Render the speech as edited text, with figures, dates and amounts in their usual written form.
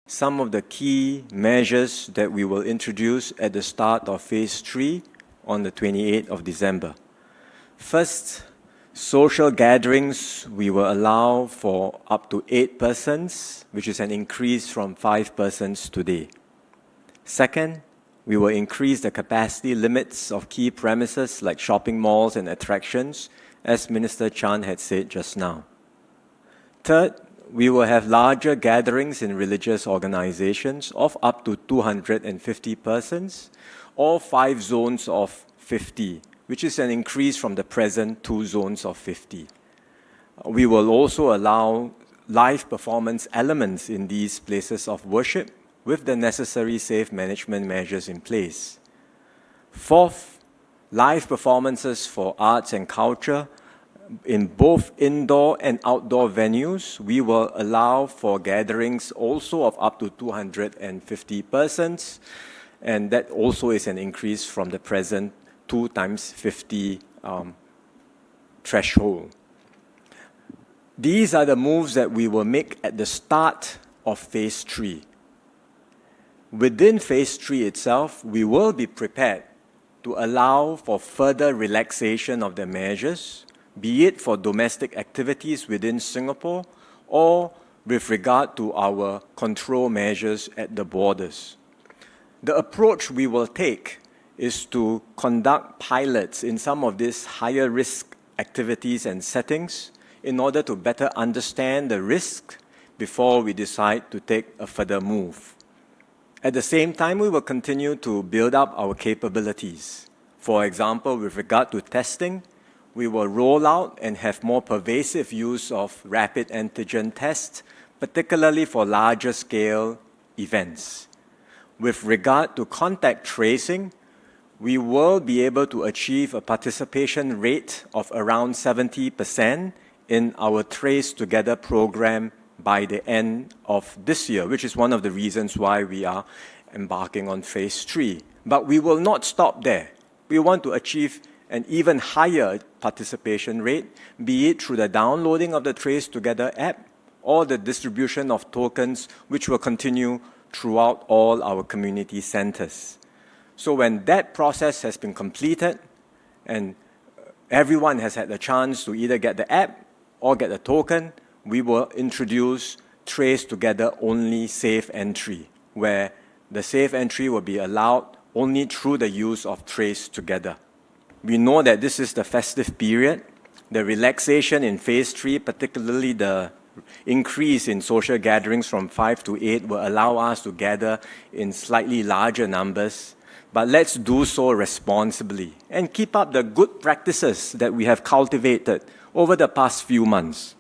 some of the key measures that we will introduce at the start of Phase 3 on the 28th of December. First, social gatherings, we will allow for up to 8 persons, which is an increase from 5 persons today. Second, we will increase the capacity limits of key premises like shopping malls and attractions, as Minister Chan had said just now. Third, we will have larger gatherings in religious organizations of up to 250 persons, or 5 zones of 50, which is an increase from the present 2 zones of 50. We will also allow live performance elements in these places of worship with the necessary safe management measures in place. Fourth, live performances for arts and culture in both indoor and outdoor venues. We will allow for gatherings also of up to 250 persons, and that also is an increase from the present 2 times 50 threshold. These are the moves that we will make at the start of Phase 3. Within Phase 3 itself, we will be prepared to allow for further relaxation of the measures, be it for domestic activities within Singapore or with regard to our control measures at the borders. The approach we will take is to conduct pilots in some of these higher risk activities and settings in order to better understand the risk before we decide to take a further move. At the same time, we will continue to build up our capabilities. For example, with regard to testing, we will roll out and have more pervasive use of rapid antigen tests, particularly for larger scale events. With regard to contact tracing, we will be able to achieve a participation rate of around 70% in our Trace Together program by the end of this year, which is one of the reasons why we are embarking on Phase 3. But we will not stop there. We want to achieve an even higher participation rate, be it through the downloading of the Trace Together app or the distribution of tokens, which will continue throughout all our community centers. So when that process has been completed and everyone has had the chance to either get the app or get a token, we will introduce Trace Together only safe entry, where the safe entry will be allowed only through the use of Trace Together. We know that this is the festive period. The relaxation in Phase 3, particularly the increase in social gatherings from 5 to 8, will allow us to gather in slightly larger numbers. But let's do so responsibly and keep up the good practices that we have cultivated over the past few months.